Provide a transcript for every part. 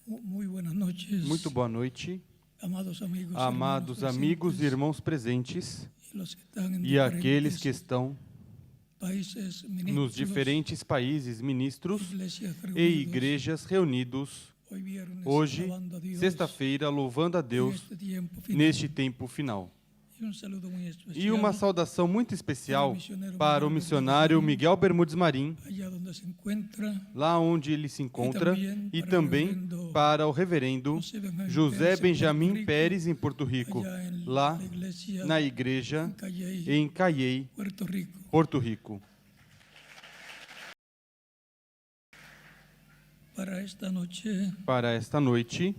Muy buenas noches, Muito boa noite, amados amigos e irmãos presentes y los que están en e aqueles que diferentes estão países, nos ministros, diferentes países, ministros iglesias e reunidos, igrejas reunidos hoy viernes, hoje, alabando a Dios sexta-feira, louvando a en Deus este tiempo final. neste tempo final. Y un saludo muy E especial uma saudação muito especial para o missionário Miguel Bermudes Marim, allá donde se encuentra, lá onde ele se encontra, e também para o reverendo José Benjamin Pérez, em Porto Rico, allá en lá la iglesia na igreja Calley, em Caiei, Puerto Rico. Porto Rico. Para esta noche,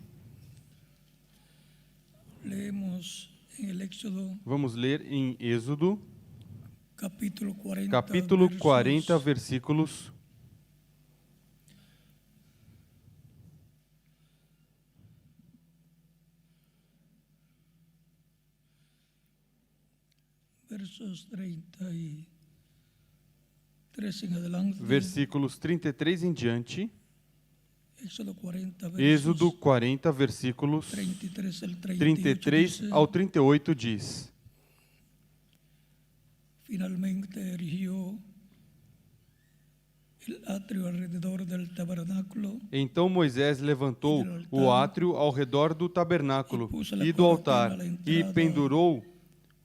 leemos en el Éxodo, vamos ler em Êxodo, capítulo 40, capítulo 40, versículos versos 33 en adelante. versículos 33 em diante. Éxodo 40, Êxodo versos 40, versículos 33 al 33 38 ao dice: 38 diz: Finalmente erigió el atrio alrededor del tabernáculo Então Moisés levantou o átrio ao redor do tabernáculo e do altar e pendurou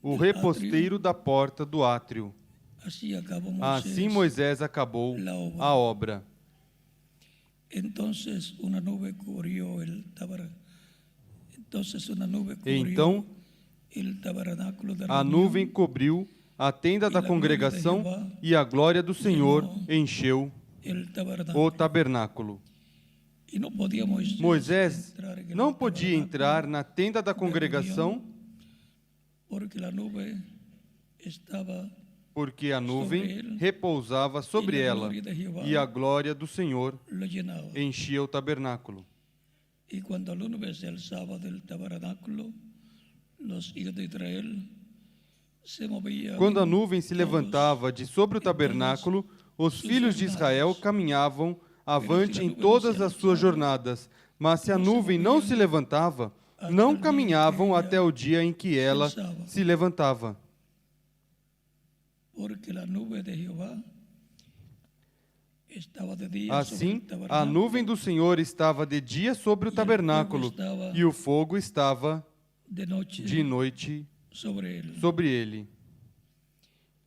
o reposteiro da porta do átrio. Así acabó Assim Moisés acabou a obra. Entonces una nube cubrió el tabernáculo. Então el tabernáculo de a reunión, nuvem cobriu a tenda da congregação e a glória do Senhor encheu el o tabernáculo. tabernáculo. Y no podía Moisés entrar en el não podia tabernáculo entrar na tenda da congregação porque la nube estaba porque a nuvem repousava sobre ela e a glória do Senhor lo llenaba. enchia o tabernáculo. Y cuando la nube se alzaba del tabernáculo, los hijos de Israel se movían. Quando a nuvem se levantava de sobre o tabernáculo, os filhos de Israel caminhavam avante em todas as suas jornadas. Mas se a nuvem não se levantava, não caminhavam até o dia em que ela se levantava. Porque la nube de Jehová estaba de día sobre Assim, el a tabernáculo, nuvem do Senhor estava de dia sobre o tabernáculo, e o fogo estava de noche de noite sobre él. sobre ele.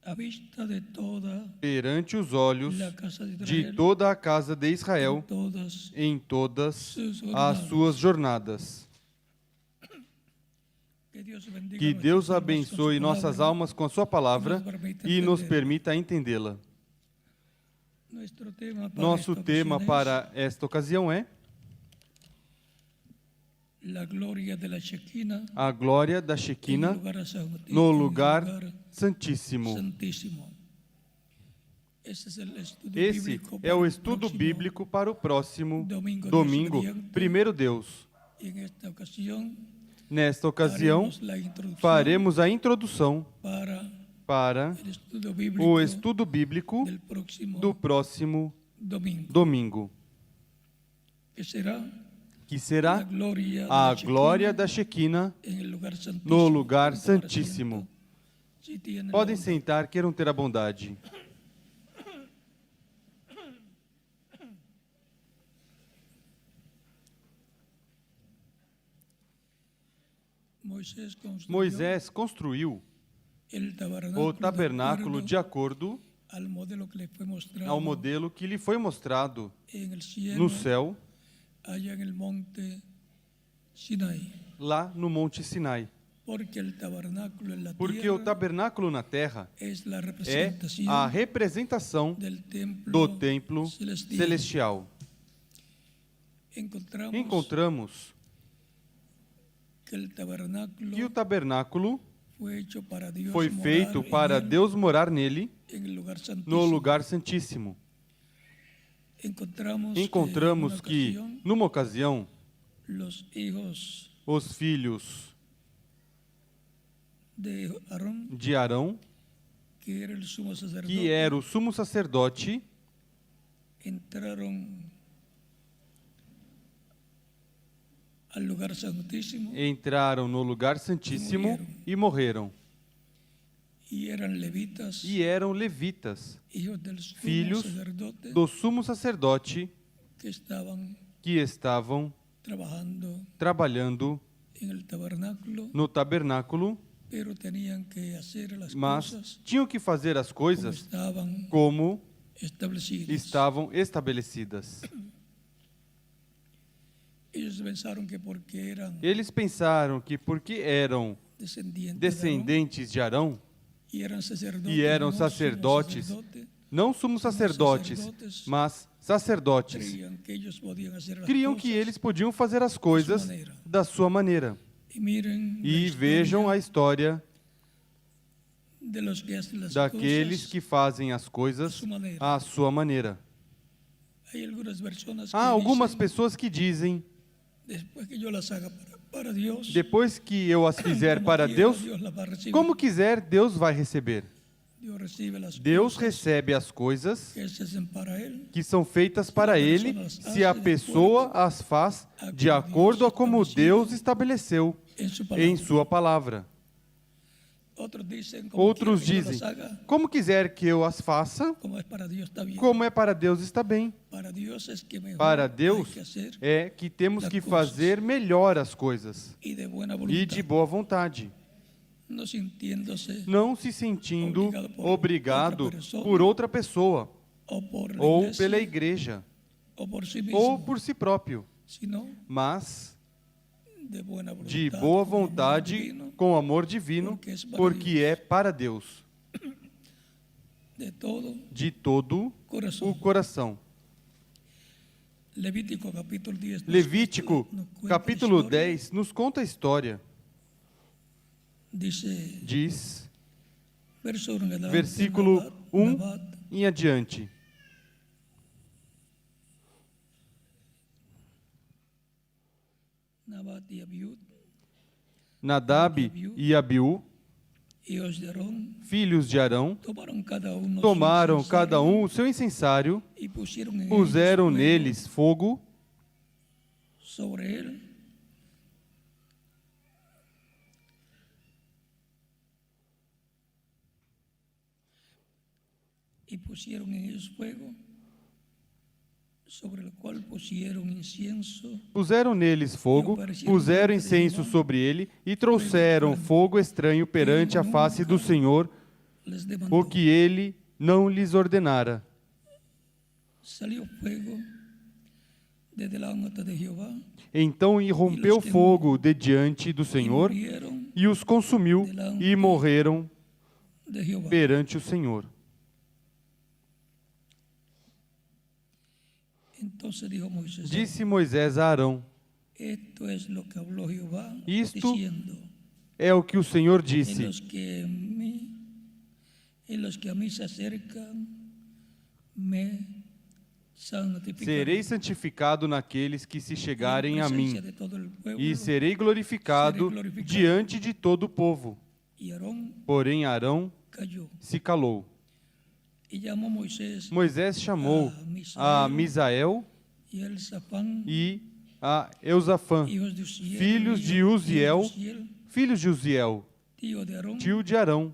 A vista de toda Perante os olhos la casa de de Israel, toda a casa de Israel, todas em todas sus as suas jornadas. Que Deus abençoe nossas almas com a sua palavra e nos permita entendê-la. Nosso tema para esta ocasião é a glória da Shequina no lugar santíssimo. Esse é o estudo bíblico para o próximo domingo, primeiro Deus. Nesta ocasião, faremos a introdução para o estudo bíblico do próximo domingo, que será a glória da Shequina no lugar santíssimo. Podem sentar, queiram ter a bondade. Moisés construiu o tabernáculo de acordo ao modelo que lhe foi mostrado no céu, lá no Monte Sinai. Porque o tabernáculo na terra é a representação do templo celestial. Encontramos que o tabernáculo foi feito para Deus morar nele, no lugar santíssimo. Encontramos que, numa ocasião, os filhos de Arão, que era o sumo sacerdote, al lugar santísimo entraram no lugar santíssimo e morreram. y eran levitas, E eram levitas, hijos del sumo filhos sacerdote, do sumo sacerdote, que estaban que estavam trabalhando en el tabernáculo, no tabernáculo, pero tenían que hacer las mas cosas tinham que fazer as como coisas estaban como establecidas. estavam estabelecidas. Ellos pensaron que porque eran Eles pensaram que porque eram descendientes de Arón descendentes y eran e sacerdotes, eram sacerdotes, não somos sacerdotes, mas sacerdotes, creían que ellos podían hacer las criam que cosas. eles podiam fazer as coisas da sua maneira. Y miren la E historia vejam a história de los que hacen las daqueles cosas que fazem as coisas à sua maneira. Hay algunas personas que Há algumas dicen, pessoas que dizem, después que yo las haga para Dios, depois que eu as fizer como para quiera, Deus, Dios las va a recibir. como quiser, Deus vai receber. Dios recibe las Deus cosas recebe as coisas que se hacen para Él, que são feitas para Ele, se a pessoa as faz de acordo a como Deus estabeleceu en su em palabra. sua palavra. Otros dicen, como Outros quiera que yo dizem, las haga, como quiser que eu as faça, como es para Dios está bien. como é para Deus está bem. Para Dios es que mejor Para hay Deus que hacer é que temos que fazer melhor as coisas y de buena e voluntad, de boa vontade, no sintiéndose não se sentindo obrigado por outra pessoa o por la ou iglesia, pela igreja o por sí mismo, ou por si próprio, sino mas de buena voluntad, de boa con amor vontade, divino, com amor divino, porque é para Deus, de todo de todo corazón. o coração. Levítico capítulo 10. Levítico, nos cuenta capítulo a história. 10, nos conta a história. Dice, Diz, verso 1 en adelante, versículo 1 Nabat em adiante. y Abiud, Nadab e Abiú, hijos de Aarón, filhos de Arão, tomaram cada um o seu incensário, e puseram neles fogo sobre él, y pusieron en ellos fuego, sobre el cual pusieron incienso, puseram neles fogo, puseram incenso sobre ele e trouxeram fogo estranho perante a face do Senhor, les demandó. o que ele não lhes ordenara. Salió fuego de delante de Jehová Então irrompeu fogo de diante do y Senhor murieron e os consumiu e morreram de Jehová. perante o Senhor. Entonces dijo Moisés, Disse Moisés a Arão: esto es lo que habló Jehová, Isto diciendo, é o que o Senhor en disse: los que a mí se acercan, me santificarán. Serei santificado naqueles que se chegarem a mim, de todo el pueblo, e serei glorificado diante de todo o povo. y Aarón Porém Arão cayó. se calou. Y llamó Moisés Moisés chamou a Misael y el Zafán, e a Eusafã, hijos de Uziel, filhos de hijos Uziel, Uziel, filhos de Uziel, tío de Aarón, tio de Arão,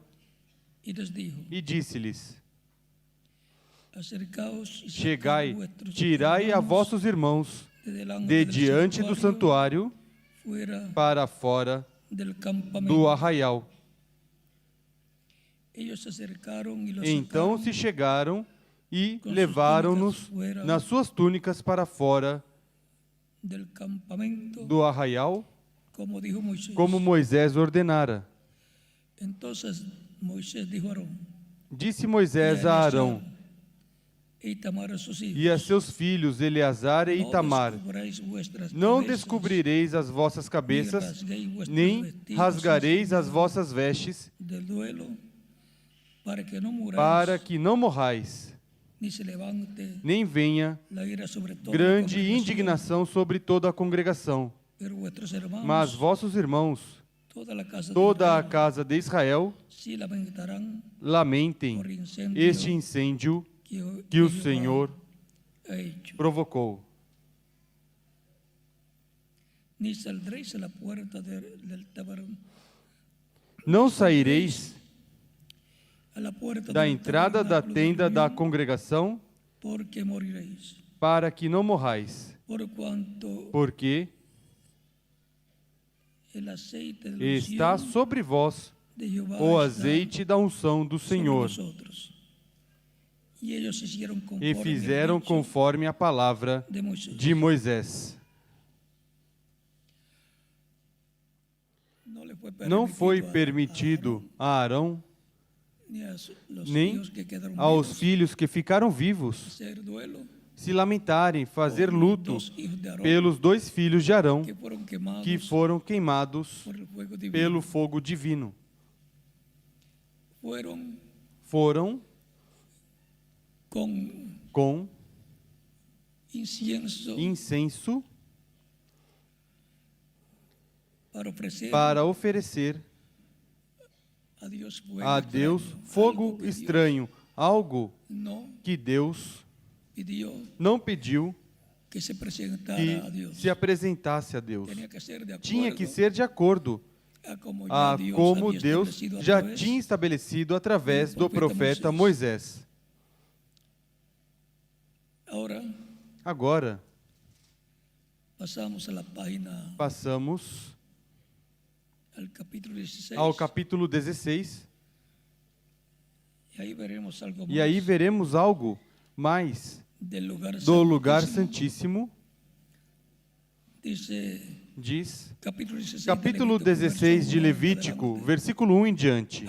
y les dijo, e disse-lhes: acercaos y sacad Chegai, vuestros tirai a hermanos vossos irmãos delante de del diante do santuário fuera para fora del campamento. do arraial. Ellos se acercaron y los Então sacaron se chegaram e levaram-nos nas suas túnicas para fora del campamento, do arraial, como dijo Moisés. como Moisés ordenara. Entonces Moisés dijo a Aarón Disse Moisés a Arão e Itamar a sus hijos, e a seus filhos Eleazar e Itamar: Não descobrireis as vossas cabeças, nem rasgareis as vossas vestes, del duelo, para que não morrais, ni se levante nem venha la ira sobre toda grande la congregación. indignação sobre toda a congregação. Pero vuestros hermanos, Mas vossos irmãos, toda a casa de toda a casa de Israel, se lamentarán lamentem por incêndio este incêndio que o Senhor ha hecho. provocou. ni saldréis a la puerta del tabernáculo, Não saireis a la puerta da del entrada da tabernáculo de tenda da reunión, congregação, porque moriréis. para que não morrais. Por cuanto Porque el aceite de la está unción sobre vós de Jehová o está azeite da unção do sobre Senhor. vosotros. Y ellos hicieron E conforme al fizeram dicho conforme a palavra de Moisés. de Moisés. Não foi permitido a Arão ni a los nem hijos que quedaron aos vivos filhos que ficaram vivos hacer duelo se lamentarem, fazer por los luto dos hijos de Aarón pelos 2 filhos de Arão que fueron que quemados foram queimados por el fuego divino. pelo fogo divino. Fueron Foram con com incienso incenso para ofrecer a Deus fogo estranho, algo no que Deus pidió não pediu que se presentara a que Dios. se apresentasse a Deus. Tenía que ser de Tinha que acuerdo ser de acordo a como a ya como había Deus establecido a já través tinha estabelecido através do profeta Moisés. Ahora Agora, pasamos a la página passamos al capítulo 16 ao capítulo 16, y ahí veremos algo e aí más veremos algo mais del lugar do lugar santísimo. santíssimo. Dice Diz, capítulo 16 de Levítico, versículo 1 em diante.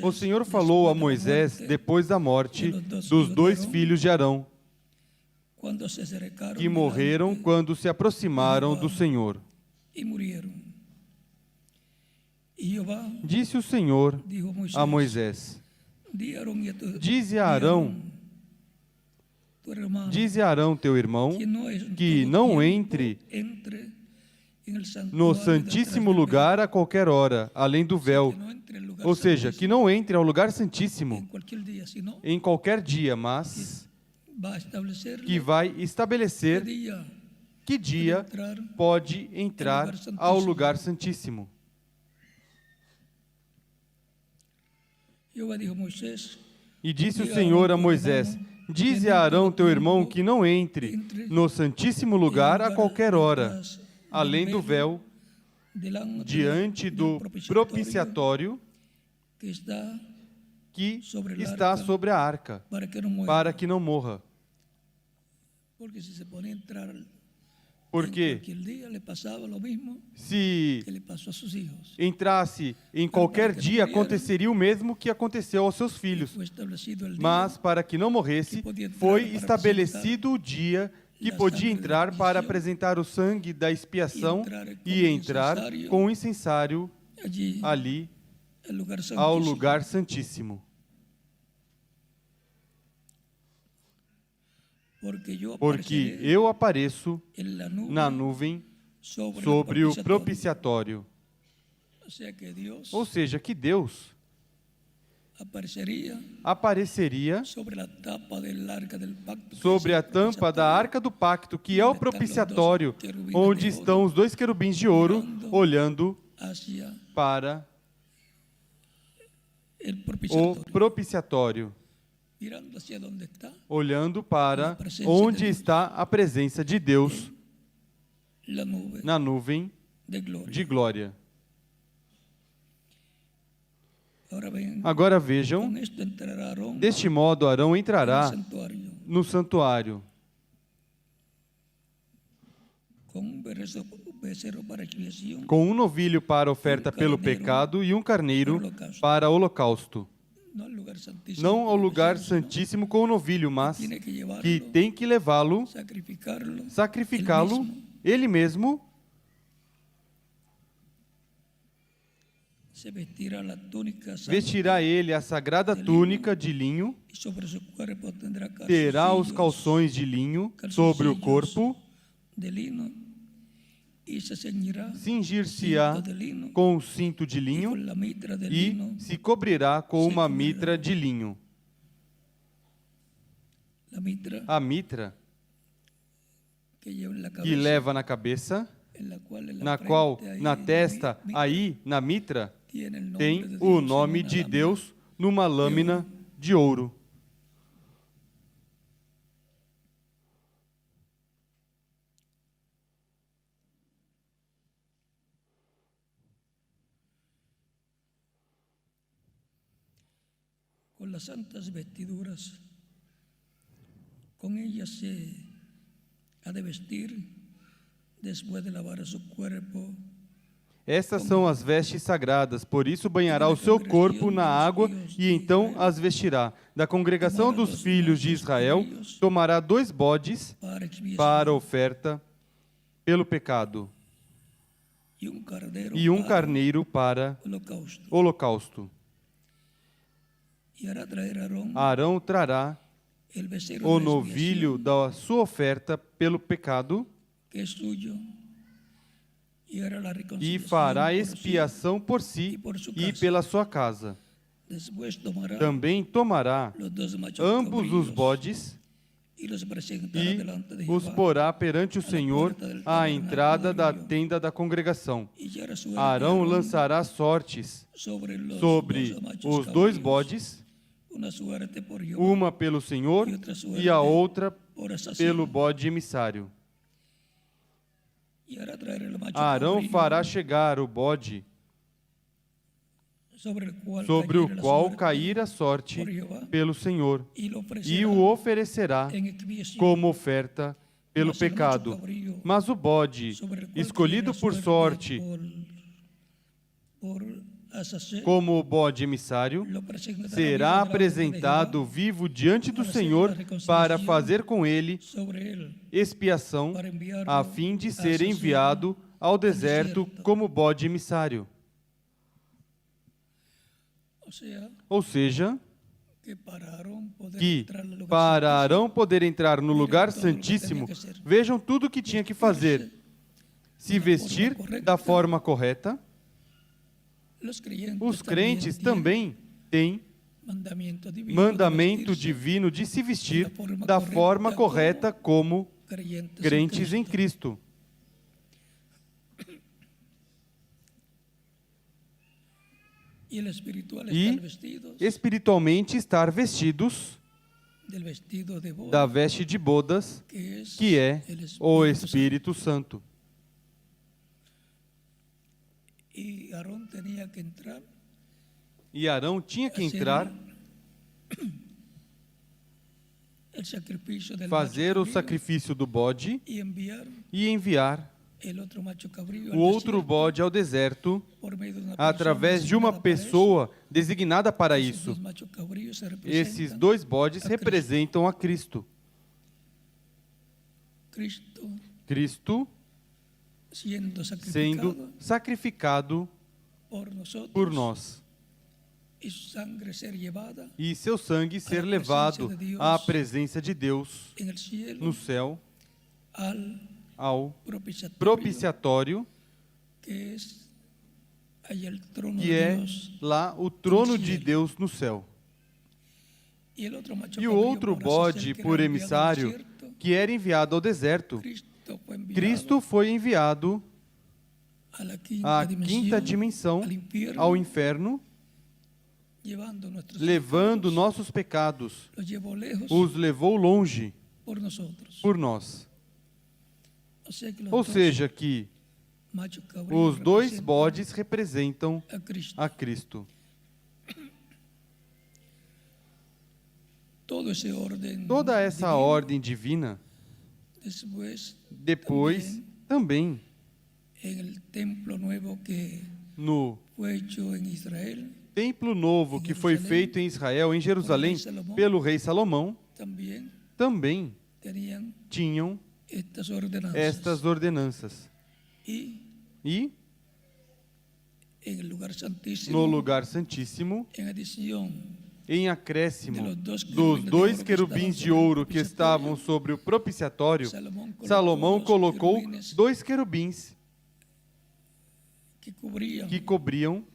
O Senhor falou a Moisés depois da morte dos 2 filhos de Arão, que morreram quando se aproximaram do Senhor. e murieron. Y Jehová Disse o Senhor dijo a Moisés: Di a Aarón y a tu- Dize di a Arão, tu hermano, dize a Arão teu irmão, que não entre entre en el no santuario Santíssimo detrás del lugar a qualquer hora, além do velo, véu. que no entre al lugar Ou seja, santísimo que não entre ao lugar en santíssimo cualquier día, sino em qualquer dia, mas va a establecer que vai estabelecer día que dia entrar. pode entrar ao lugar santíssimo. Jehová dijo a Moisés, E disse o Senhor a Moisés: Dize a Arão teu irmão que não entre no Santíssimo lugar a qualquer hora, além do véu, delante diante do propiciatório que está que está sobre a arca, para que no muera. para que não morra. Porque si se ponía a entrar Porque cualquier día le pasaba lo mismo se que le pasó a sus hijos. entrasse em qualquer dia, aconteceria o mesmo que aconteceu aos seus filhos. Fue establecido el día Mas, para que não morresse, foi estabelecido o dia que podia entrar para apresentar o sangue da expiação e entrar com o incensário allí ali al lugar ao santísimo. lugar santíssimo. Porque eu apareço en la nube na nuvem sobre sobre el o propiciatório. O sea que Dios Ou seja, que Deus aparecería apareceria sobre la tapa del arca del pacto, que sobre es a el tampa da arca do pacto, que é o propiciatório, onde estão os 2 querubins de ouro olhando hacia para el o propiciatorio, propiciatório, mirando hacia donde está olhando para onde está a presença de Deus la nube na nuvem de gloria. de glória. Ahora ven, Agora vejam, con esto entrará Aarón deste modo Arão al entrará santuario no santuário con un becerro para expiación, com um novilho para oferta pelo pecado e um carneiro para holocausto. no al lugar santísimo, Não ao con lugar becerro, sino santíssimo com o novilho, mas tiene que llevarlo, que tem que levá-lo, sacrificá-lo ele mesmo, se vestirá la túnica santa, vestirá ele a sagrada túnica de linho, y sobre su cuerpo tendrá terá os calzoncillos calções de linho sobre o corpo, de lino, y se ceñirá cingir-se-á cinto de lino, com um cinto de y linho con la mitra de e lino, se cobrirá com uma mitra de linho. la mitra A mitra que lleva en la que cabeza leva na cabeça na qual na testa, aí na mitra, tem o nome de Deus numa lâmina de ouro. Con las santas vestiduras, con ellas se ha de vestir después de lavar su cuerpo. Estas são as vestes sagradas, por isso banhará o seu corpo na água e então as vestirá. Da congregação dos filhos de Israel, tomará 2 bodes para oferta pelo pecado e um carneiro para holocausto. Arão trará o novilho da sua oferta pelo pecado e fará expiação por si e pela sua casa. Também tomará ambos os bodes e os porá perante o Senhor à entrada da tenda da congregação. Arão lançará sortes sobre os 2 bodes, uma pelo Senhor e a outra pelo bode emissário. Arão fará chegar o bode sobre o qual cair a sorte pelo Senhor e o oferecerá como oferta pelo pecado. Mas o bode, escolhido por sorte como o bode emissário, será apresentado vivo diante do Senhor para fazer com ele expiação, a fim de ser enviado ao deserto como bode emissário. Ou seja, que para Arão poder entrar no lugar santíssimo, vejam tudo o que tinha que fazer: se vestir da forma correta. Os crentes também têm mandamento divino de se vestir da forma correta como crentes em Cristo. E espiritualmente estar vestidos da veste de bodas, que é o Espírito Santo. E Arão tinha que entrar, fazer o sacrifício do bode e enviar o outro bode ao deserto através de uma pessoa designada para isso. Esses 2 bodes representam a Cristo. Cristo sendo sacrificado por nós e seu sangue ser levado à presença de Deus no céu, ao propiciatório, que é lá o trono de Deus no céu. E o outro bode por emissário, que era enviado ao deserto. Cristo foi enviado à 5ª dimensão, ao inferno, levando nossos pecados, os levou longe por nós. Ou seja, que os 2 bodes representam a Cristo. Toda essa ordem divina, depois também no templo novo que foi feito em Israel, em Jerusalém, pelo rei Salomão, também tinham estas ordenanças. E no lugar santíssimo, em acréscimo dos 2 querubins de ouro que estavam sobre o propiciatório, Salomão colocou 2 querubins que cobriam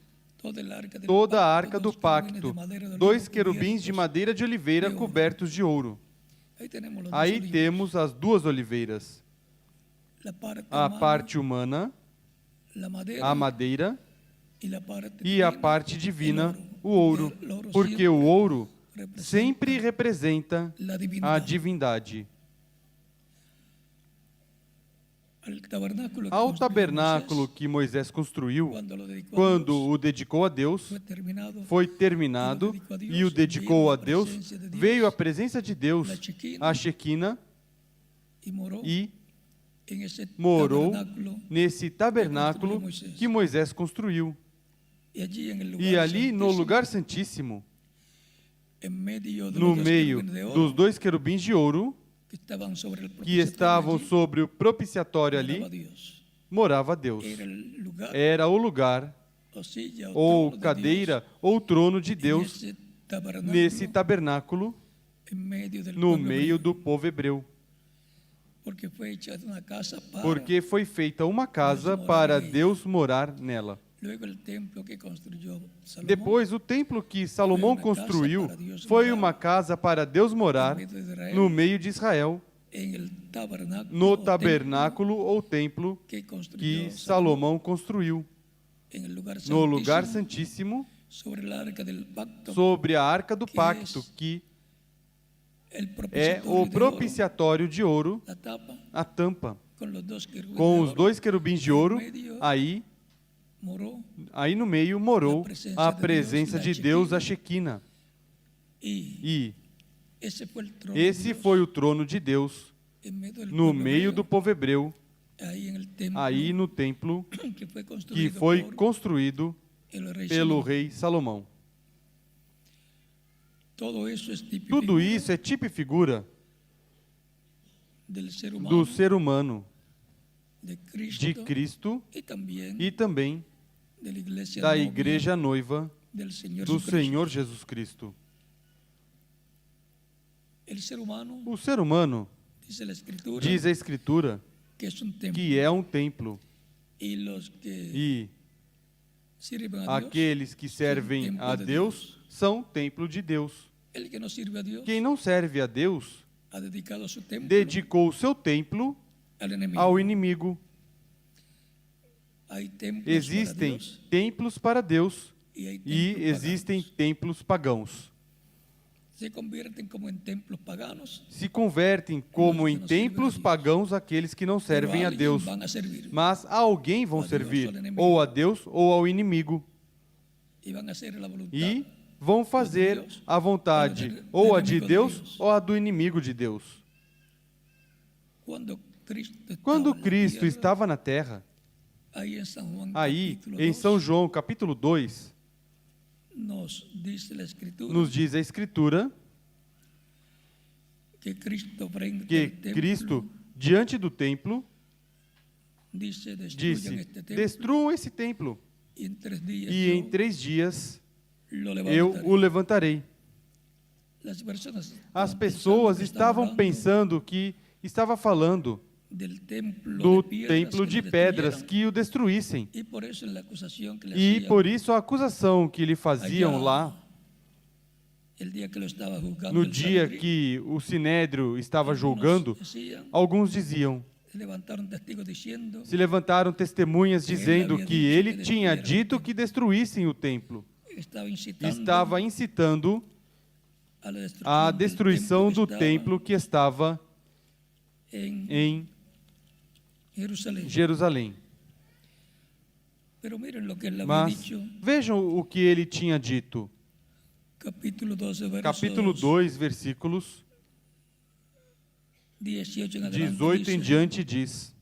toda a arca do pacto, 2 querubins de madeira de oliveira cobertos de ouro. Aí temos as 2 oliveiras. la parte a humana, parte humana, la madera, a madeira, y la parte e a divina, parte divina, o ouro, el oro porque o siempre ouro representa sempre representa la a divinidad. divindade. Al tabernáculo que Ao construyó tabernáculo Moisés, que Moisés construiu, cuando lo dedicó a quando Dios, o dedicou a Deus, fue terminado, foi terminado e o dedicou a Deus, veio a presença de Deus, a Shequina, y moró e en ese morou tabernáculo, nesse tabernáculo que Moisés construiu. y allí en el E lugar ali no santísimo, lugar santíssimo, en medio de no los dos meio querubines de oro dos dois querubins de ouro que estaban sobre el que propiciatorio, estavam allí sobre o propiciatório moraba ali, Dios. morava Deus. Era el lugar Era o lugar, o silla o ou trono de cadeira, ou trono de Dios Deus en ese tabernáculo, nesse tabernáculo en medio del no pueblo meio hebreo, do povo hebreu. porque fue hecha una casa para Porque foi feita uma casa morar para em ella. Deus morar nela. Luego el templo que construyó Salomón Depois, o templo que Salomão construiu foi uma casa para Deus morar no meio de Israel, en el tabernáculo, no o templo tabernáculo ou templo que construyó que Salomón Salomão construiu, en el lugar no lugar santísimo, santíssimo, sobre el arca del pacto, sobre a arca do que pacto, es que el é propiciatorio o de propiciatório de ouro, oro, la tapa, a tampa, con los dos querubines com de os oro, dois querubins de ouro. medio moró, Aí no meio morou a presença de Deus, a Shequina. y E ese fue el trono esse de Dios foi o trono de Deus en medio del no pueblo meio hebreo, do povo hebreu, ahí en el templo aí no templo que fue que construido foi por construído el rey pelo Salomón. rei Salomão. Todo eso es tipo y Tudo figura isso é tipo e figura del ser humano, do ser humano, de Cristo, de Cristo y también e também de la iglesia da novia igreja noiva del Señor do Jesucristo. Senhor Jesus Cristo. El ser humano, O ser humano, dice la Escritura, diz a Escritura, que es un templo, que é um templo, y los que e sirven a Dios, aqueles que servem templo a de Deus são templo de Deus. el que no sirve a Dios Quem não serve a Deus ha dedicado su templo dedicou o seu templo al enemigo. ao inimigo. Hay templos Existem para Dios templos para Deus y hay e templos existem paganos. templos pagãos. Se convierten como en templos paganos, Se convertem como Los que em não servem a templos Deus. pagãos aqueles que não pero servem a alguien Deus. van a servir Mas a alguém vão A Deus, servir, ao inimigo. ou a Deus ou ao inimigo. y van a hacer la voluntad E vão fazer Deus, a vontade ou do ou a de inimigo de Deus Deus. ou a do inimigo de Deus. Quando Cristo estaba Quando en la Cristo tierra, estava na terra, ahí en San Juan aí capítulo em 2, São João capítulo 2, nos dice la Escritura nos diz a Escritura que Cristo frente que al templo Cristo, diante do templo, dice, destruyan disse: este templo destruam esse templo, y en 3 días e yo em 3 dias lo eu levantaré. o levantarei. Las personas As estaban pessoas pensando que estavam estaba pensando que estava falando del templo do de piedras templo que de le pedras destruyeran. que o destruíssem. Y por eso en la acusación que le E hacían por isso a acusação que lhe faziam allá, lá, el día que lo estaba juzgando no el dia Sanedrín, que o Sinédrio estava algunos julgando, decían, alguns diziam, levantaron testigos diciendo se levantaram testemunhas dizendo havia que dito ele que tinha destruíram o dito que destruíssem o templo. estaba incitando Estava incitando a a destruição do templo que estava em Jerusalém. Jerusalém. Pero miren lo que él había Mas dicho, vejam o que ele tinha dito. capítulo 12, versos Capítulo 2, versículos 18 en adelante, 18 em dice, diante diz: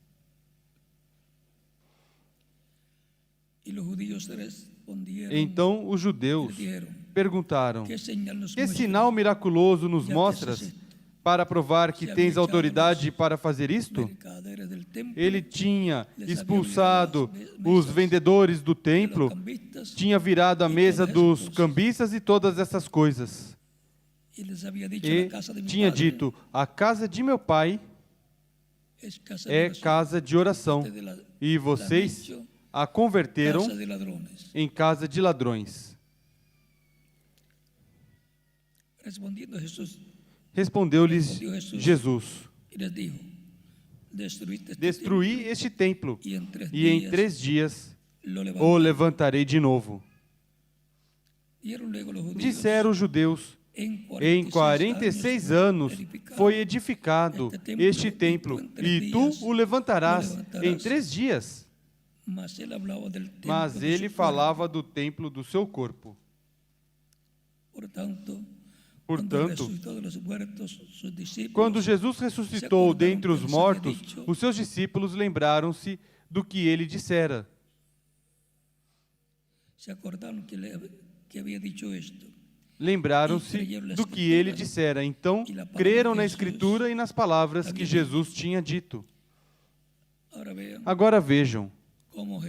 y los judíos respondieron, Então os judeus le dijeron, perguntaram: ¿qué señal nos Que muestras? sinal miraculoso nos Já que mostras haces esto? para provar que Se tens havia autoridade echado para fazer isto? Mercaderes del templo, Ele tinha les havia expulsado virado as os mesas vendedores do de los templo, cambistas, tinha virado a e mesa todas essas dos coisas. cambistas e todas essas coisas. y les había dicho, E la casa de mi tinha padre dito: A casa de meu pai es casa de é oración, casa de oração, ustedes la e han vocês hecho a converteram casa de ladrones. em casa de ladrões. Respondiendo Jesús Respondeu-lhes Jesus: y les dijo, destruí este templo, y en 3 e em días 3 dias lo o levantaré. levantarei de novo. Dieron luego los judíos, Disseram os judeus: em 46 anos foi edificado este templo, e tu o levantarás em 3 dias. Mas él hablaba del templo Mas de ele su falava do templo do seu corpo. cuerpo. Portanto, Resucitó de los muertos, sus discípulos quando Jesus ressuscitou dentre os mortos, os seus discípulos lembraram-se do que ele dissera. se acordaron que había dicho esto. Lembraram-se do que ele dissera. Então, creram na Escritura e nas palavras que Jesus tinha dito. Ahora vean Agora vejam como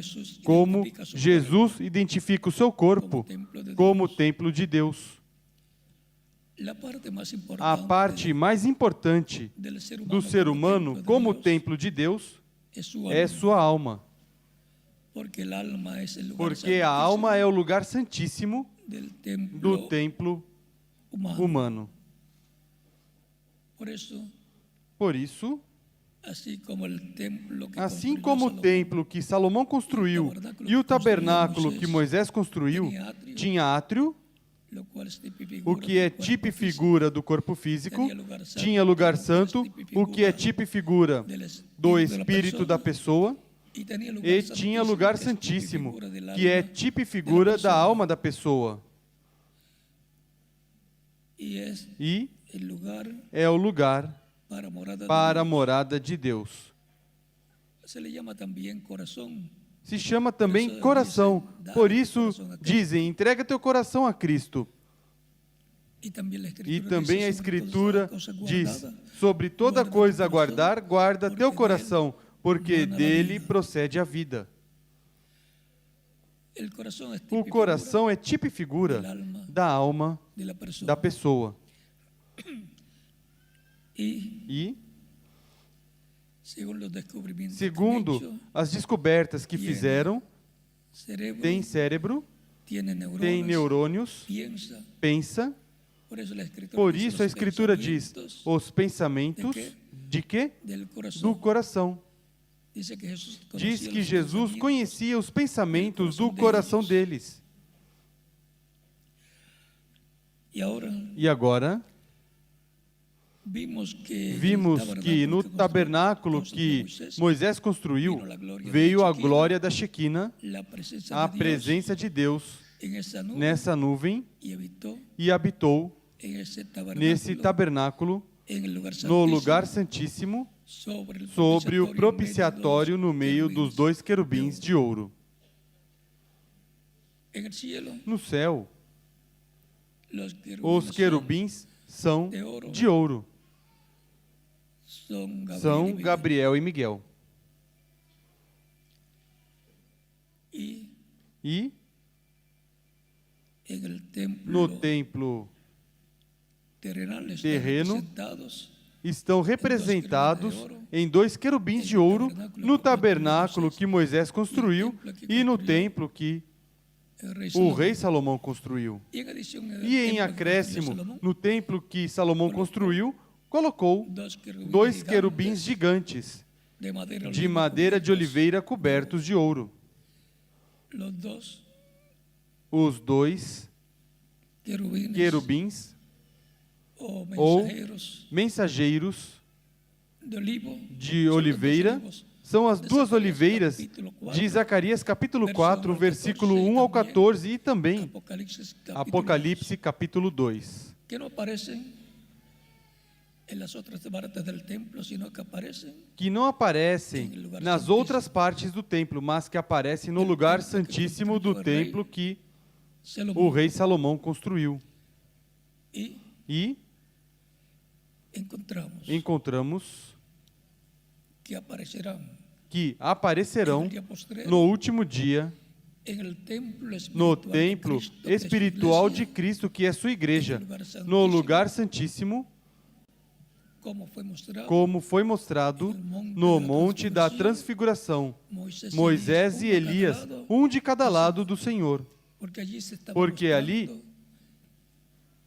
identifica su Jesus identifica o seu corpo como o templo de Deus. cuerpo. La parte más A importante parte mais importante del ser humano, do ser humano como Dios templo de Deus es su é alma, sua alma. porque el alma es el lugar Porque a alma é o lugar santíssimo del templo do templo humano. humano. Por isso, Por isso, assim como o templo que assim construyó como o Salomón, templo que Salomão construiu e o tabernáculo que Moisés construiu tinha átrio, lo cual es tipo y o figura que é del cuerpo tipo e físico, figura do corpo físico, tinha lugar santo, o que é tipo e figura do espírito da pessoa, y tenía e tinha lugar que es tipo y santíssimo, figura del que é alma, tipo e figura da alma da pessoa. y es E el lugar é o lugar para morada para a de morada de Deus. Dios. Se le llama también corazón. Se chama também coração. Por isso dizem, entrega teu coração a Cristo. Y también la E escritura também a dice, sobre Escritura todas las cosas diz, guardadas, sobre toda guarda coisa a teu coração, guardar, guarda teu porque coração, porque mana a dele vida. procede a vida. el corazón es tipo O y coração é tipo e figura del alma da alma de la persona. da pessoa. Y E, según los descubrimientos que han segundo hecho, as descobertas que fizeram, cerebro tem cérebro, tiene neuronas, tem neurônios, piensa. pensa. Por eso la escritura Por dice, isso a los Escritura diz, pensamientos os pensamentos de quê? del corazón. Do coração. Dice que Jesús Diz conocía que los Jesus pensamientos. conhecia os pensamentos do coração deles. Y ahora E agora, vimos que no tabernáculo que Moisés construiu, veio a glória da Shequina, la presencia a de Dios presença de Deus en esa nube nessa nuvem y habitó e habitou en ese nesse tabernáculo, en el lugar no santísimo, lugar santíssimo, sobre sobre o propiciatório no meio dos 2 querubins de ouro. en el cielo. No céu, Los os querubins são de ouro. São Gabriel e Miguel. Y E en el templo no templo terrenal están terreno representados estão representados em 2 querubins de ouro no tabernáculo que Moisés construiu e no templo que el rey o Salomón. rei Salomão construiu. Y en adición, en el E em templo que acréscimo, construyó Salomón, no templo que Salomão construiu, colocou dos querubines 2 querubins gigantes de madeira de oliveira cobertos de ouro. Los dos Os 2 querubines querubins o ou mensageiros mensageiros de olivo de oliveira são as 2 oliveiras de Zacarias capítulo 4, versículo 1 ao 14 e também Apocalipse capítulo 2, que no aparecen en las otras partes del templo, sino que aparecen que não aparecem nas outras partes do templo, mas que aparecem no lugar santíssimo do templo que o Salomón. rei Salomão construiu. Y E encontramos que aparecerán que aparecerão en el día postrero no último dia en el templo no espiritual de templo Cristo, que es su espiritual de iglesia, Cristo, que é sua igreja, no lugar santíssimo, como foi mostrado como foi mostrado no Monte da Transfiguração, Moisés e Elias, um de cada lado do Senhor, porque allí se estaba porque ali mostrando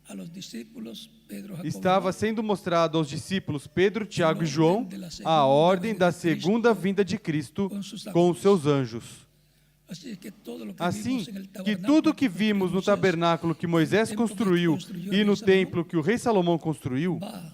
a los discípulos Pedro, Jacobo, estava sendo mostrado aos discípulos Pedro, Tiago e João a ordem da segunda vinda de Cristo com os seus anjos. así que todo lo que Assim vimos en el que tudo que tabernáculo vimos no Moisés tabernáculo que Moisés construiu e no templo que o rei Salomão construiu, va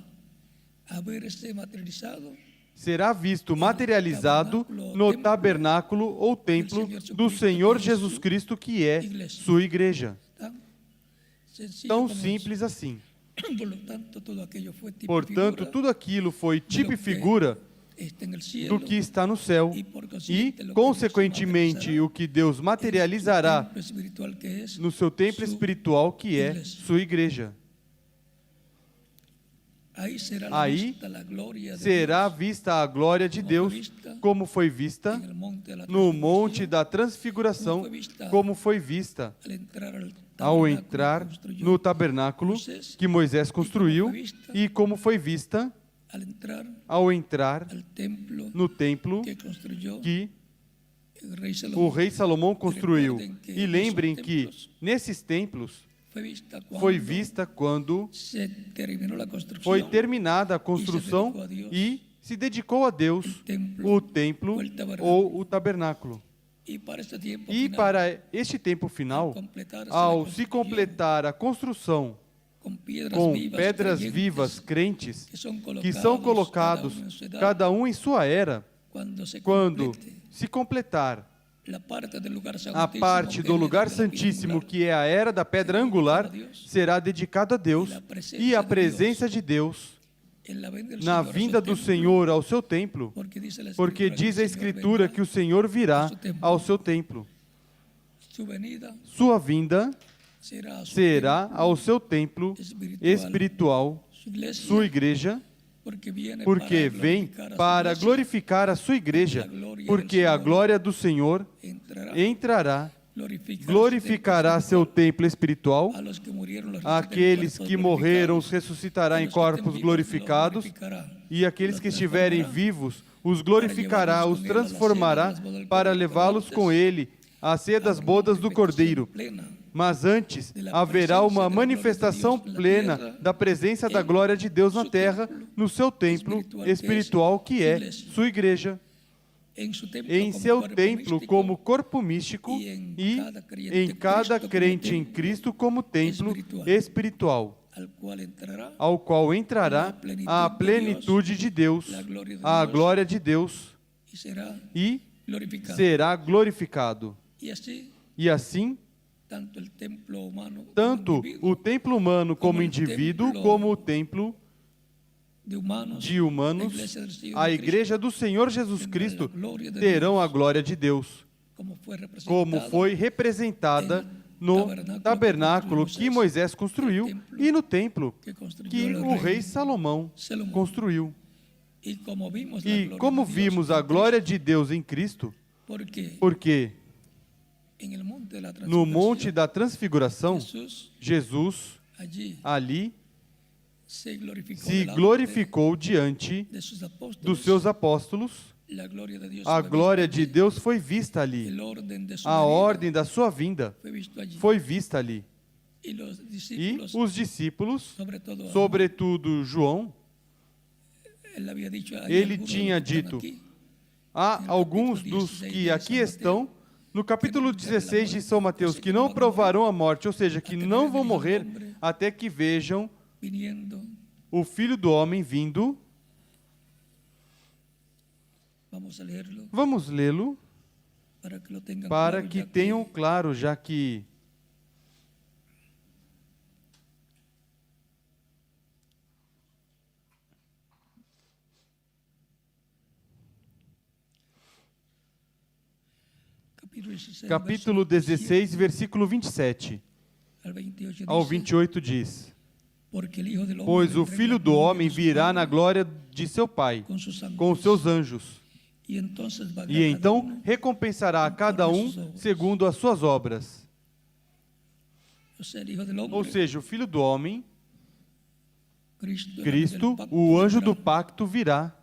a verse materializado será visto materializado no tabernáculo ou templo do Senhor Jesus Cristo, que é sua igreja. tan sencillo Tão como simples assim. eso. Por lo tanto, todo aquello fue tipo Portanto, figura tudo aquilo foi tipo e figura está en el cielo, do que está no céu y por e, consiguiente, lo que consequentemente, o que Deus Dios materializará templo espiritual que es no seu templo su espiritual, que é igreja. sua igreja. Ahí será Aí vista la gloria de será Dios vista a glória de Deus, como foi vista en el monte de la no Monte transfiguración, da Transfiguração, como foi vista al entrar al ao tabernáculo entrar que construyó, no tabernáculo que Moisés construiu e como foi vista al entrar ao entrar al templo no templo que construyó que el rey o Salomón. rei Salomão construiu. E lembrem que nesses templos foi vista quando se terminó la construcción, foi terminada a construção e se dedicou a Deus o templo ou o tabernáculo. y para este tiempo E final, para este tempo final, completarse la ao se construcción completar a construção con piedras com vivas, pedras creyentes, vivas crentes, que que são colocados cada um em sua era, cuando se quando complete se completar la parte del lugar a santísimo, parte que do es lugar de la piedra santíssimo, angular, que é a era da pedra angular, será dedicado a Deus, e a presença de Deus en la vinda del na Señor a su vinda do templo, Senhor ao seu templo, porque diz a Escritura que o Senhor virá ao seu templo. su venida Sua vinda será a su será ao seu templo espiritual, su iglesia, sua igreja, porque vem para glorificar a sua igreja, porque a glória do Senhor entrará, glorificará seu templo espiritual, aqueles que morreram os ressuscitará em corpos glorificados, e aqueles que estiverem vivos os glorificará, os transformará para levá-los com ele à ceia das bodas do Cordeiro. Mas antes haverá uma manifestação plena da presença da glória de Deus na terra, no seu templo espiritual, que é sua igreja, em seu templo como corpo místico e em cada crente em Cristo como templo espiritual, ao qual entrará a plenitude de Deus, a glória de Deus, e será glorificado. E assim, tanto o templo humano como indivíduo, como o templo de humanos, a igreja do Senhor Jesus Cristo terão a glória de Deus, como foi representada no tabernáculo que Moisés construiu e no templo que o rei Salomão construiu. E como vimos a glória de Deus em Cristo, porque no Monte da Transfiguração, Jesus ali se glorificou diante dos seus apóstolos. A glória de Deus foi vista ali. A ordem da sua vinda foi vista ali. E os discípulos, sobretudo João, ele tinha dito: há alguns dos que aqui estão, no capítulo 16 de São Mateus, que não provarão a morte, ou seja, que não vão morrer até que vejam o Filho do Homem vindo. Vamos lê-lo para que tenham claro, já que capítulo 16, versículo 27 ao 28 diz: Pois o Filho do Homem virá na glória de seu Pai, com os seus anjos, e então recompensará a cada um segundo as suas obras. Ou seja, o Filho do Homem, Cristo, o anjo do pacto, virá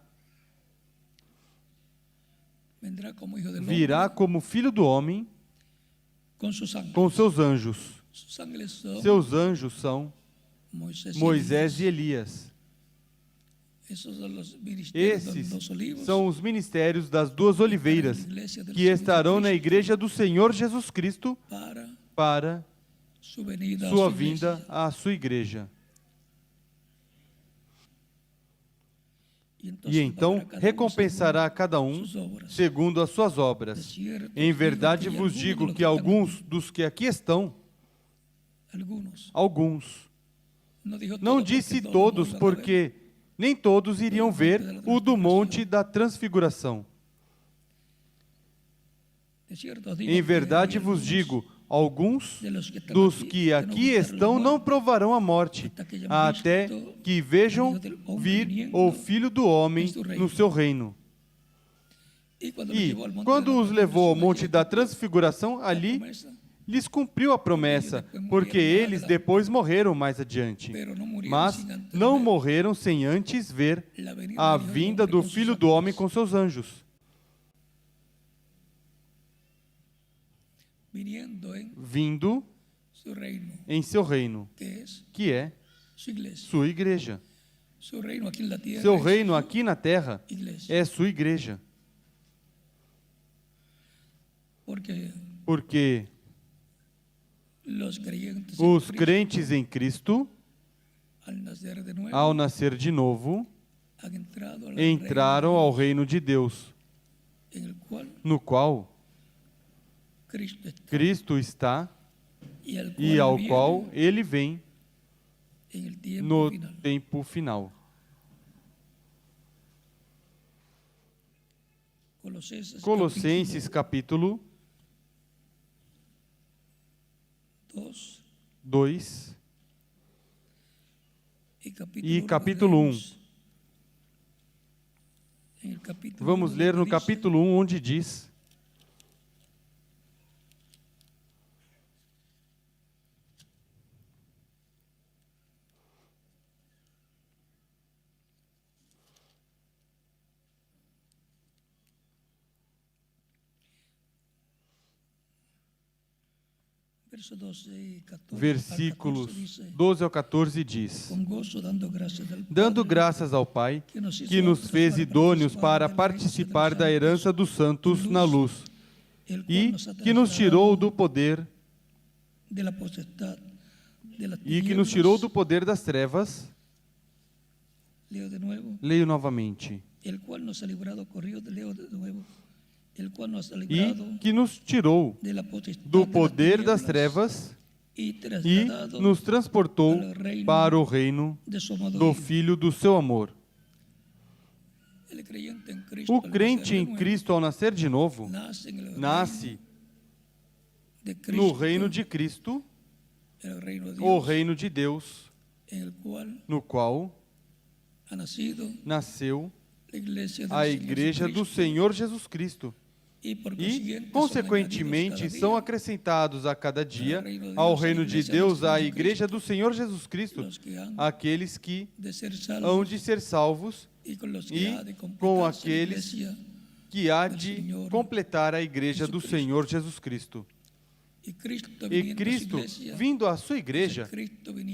como Filho do Homem com seus anjos. Seus anjos são Moisés e Elias. Esos son los ministerios de Esses los dos olivos, são os ministérios das duas oliveiras que estarão na igreja do Senhor Jesus Cristo para su venida a sua su vinda iglesia. à sua igreja. Y E então pagará cada uno recompensará a cada um sus obras. segundo as suas obras. De cierto, Em os verdade digo que vos algunos digo de que los alguns dos que aqui estão, alguns, não disse todos, porque nem todos iriam ver o do monte da transfiguração. Em verdade vos digo, alguns dos que aqui estão não provarão a morte, até que vejam vir o Filho do Homem no seu reino. E quando os levou ao monte da transfiguração, ali lhes cumpriu a promessa, porque eles depois morreram mais adiante. Mas não morreram sem antes ver a vinda do Filho do Homem com seus anjos, vindo em seu reino, que é sua igreja. Seu reino aqui na terra é sua igreja. Porque os crentes em Cristo, ao nascer de novo, entraram ao reino de Deus, no qual Cristo está e ao qual Ele vem no tempo final. Colossenses capítulo 2 e capítulo 1. Vamos ler no capítulo 1, onde diz: versículos 12 ao 14 diz: dando graças ao Pai, que nos fez idôneos para participar da herança dos santos na luz, e que nos tirou do poder das trevas. Leio novamente. E que nos tirou do poder das trevas e nos transportou para o reino do Filho do seu amor. O crente em Cristo, ao nascer de novo, nasce no reino de Cristo, o reino de Deus, no qual nasceu a igreja do Senhor Jesus Cristo. E, consequentemente, são acrescentados a cada dia ao reino de Deus, à igreja do Senhor Jesus Cristo, aqueles que hão de ser salvos e com aqueles que há de completar a igreja do Senhor Jesus Cristo. E Cristo vindo à sua igreja,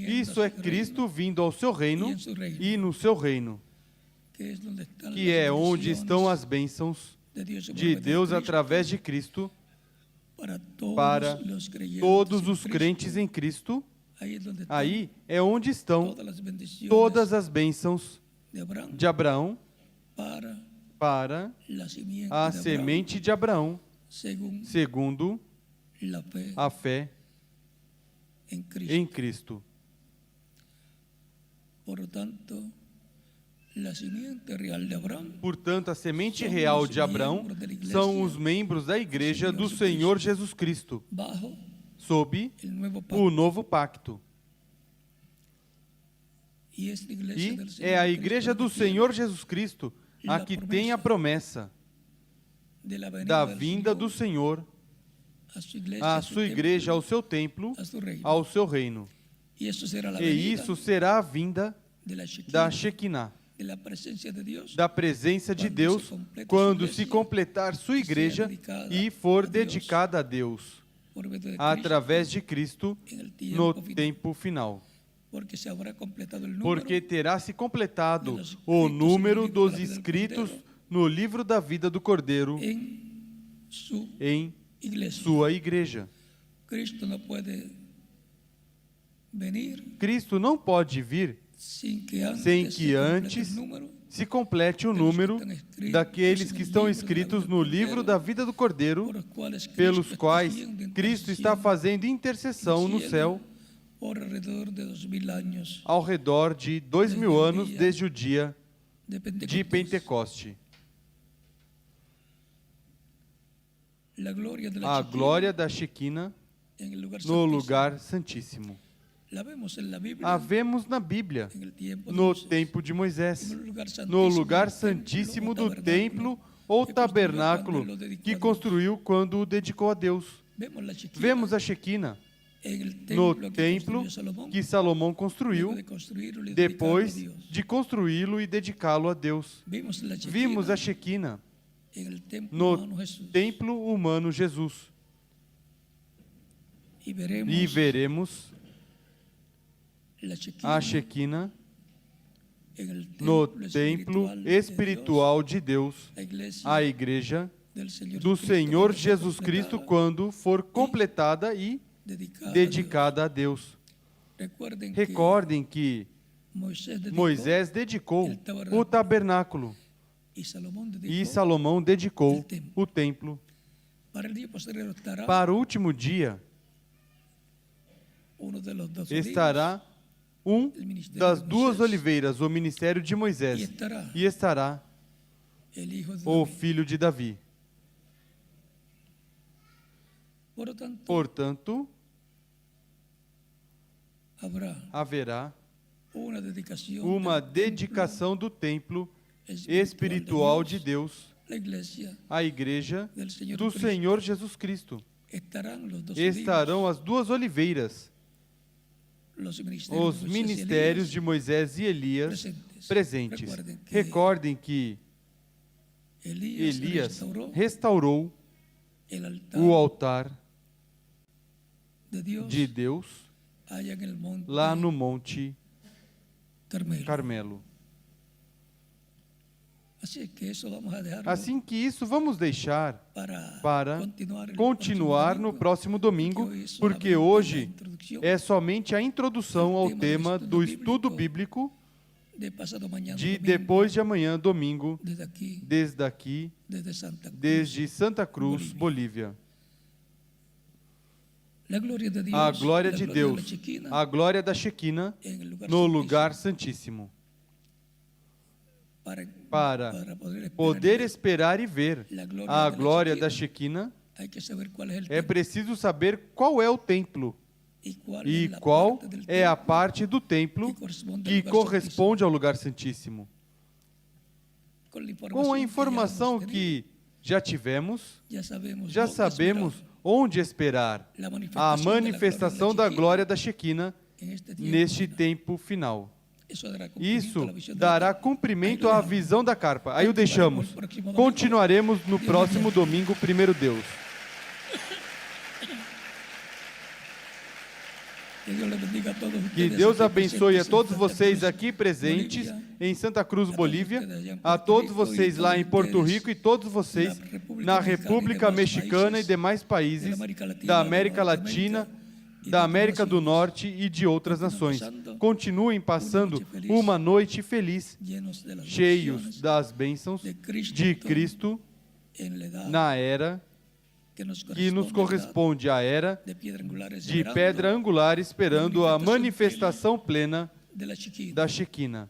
isso é Cristo vindo ao seu reino e no seu reino, que é onde estão as bênçãos de Deus através de Cristo para todos os crentes em Cristo. Aí é onde estão todas as bênçãos de Abraão para a semente de Abraão, segundo a fé em Cristo. Portanto, a semente real de Abraão são os membros da igreja do Senhor Jesus Cristo, sob o novo pacto. E é a igreja do Senhor Jesus Cristo a que tem a promessa da vinda do Senhor à sua igreja, ao seu templo, ao seu reino. E isso será a vinda da Shekinah, da presença de Deus, quando se completar sua igreja e for dedicada a Deus, através de Cristo, no tempo final. porque se habrá completado el número porque terá se completado o número dos escritos no livro da vida do Cordeiro en su em iglesia. sua igreja. Cristo no puede venir Cristo não pode vir sin que antes, sem se que complete antes el número se complete o número daqueles que estão escritos no livro da vida do Cordeiro, por los cuales pelos Cristo quais está haciendo Cristo está intercesión fazendo intercessão no céu por alrededor de 2000 años ao redor de 2000 anos desde o dia de Pentecostés. de Pentecoste. La gloria de la A Shekinah glória da Shekinah en el lugar no santísimo. lugar santíssimo. La vemos en la Biblia A vemos na Bíblia, en el tiempo de no Moisés. tempo de Moisés, En el lugar no lugar santísimo santíssimo do del templo ou tabernáculo que construiu quando o dedicou a Deus. Vemos la Shekinah Vemos a Shekinah en el no templo que templo construyó Salomón, que Salomão construiu luego de construirlo y depois dedicarlo a Dios. de construí-lo e dedicá-lo a Deus. Vimos la Shekinah Vimos a Shekinah en el templo no humano Jesús. templo humano Jesus. Y veremos E veremos la Shekinah a Shekinah en el no templo templo espiritual de espiritual de Deus, Dios, la iglesia a igreja del Señor do Cristo, Senhor cuando sea Jesus Cristo completada, quando for completada e dedicada a dedicada a Deus. Dios. Recuerden Recordem que que Moisés dedicó Moisés dedicou o tabernáculo y Salomón dedicó. e Salomão dedicou o templo. o templo. Para el día posterior estará Para o último dia uno de los dos estará das duas oliveiras, o ministério de Moisés, e estará el hijo de o David. filho de Davi. Por lo tanto, Portanto, habrá haverá una dedicación uma del templo dedicação do templo espiritual de Deus la iglesia à igreja del Señor do Cristo. Senhor Jesus Cristo. Estarán los dos Estarão as duas oliveiras, olivos, os ministérios de Moisés e Elias presentes. Recordem que Elias restaurou o altar de Deus allá en el monte lá no Monte Carmelo. Carmelo. Así que eso vamos a dejarlo Assim que isso vamos deixar para continuar continuar no próximo domingo, porque hoje é somente a introdução ao tema do estudo bíblico de pasado mañana de domingo, depois de amanhã, domingo, desde aqui, desde Santa Cruz, desde Santa Cruz, Bolívia. La gloria de Dios, A glória la de gloria Deus, la Shekinah, a glória da Shekinah en el lugar no santísimo, lugar santíssimo, para poder esperar e ver a glória da Shekinah. hay que saber cuál es el É templo preciso saber qual é o templo y cuál e es la qual parte del é a templo parte do templo que corresponde ao lugar santíssimo. Com a informação que já tivemos, já sabemos onde esperar a manifestação da glória da Shekinah neste tempo final. Isso dará cumprimento à visão da carpa. Aí o deixamos. Continuaremos no próximo domingo, primeiro Deus. Que Deus abençoe a todos vocês aqui presentes em Santa Cruz, Bolívia, a todos vocês lá em Porto Rico e todos vocês na República Mexicana e demais países da América Latina, da América do Norte e de outras nações. Continuem passando uma noite feliz, cheios das bênçãos de Cristo na era que nos corresponde à era de pedra angular, esperando a manifestação plena da Shekinah.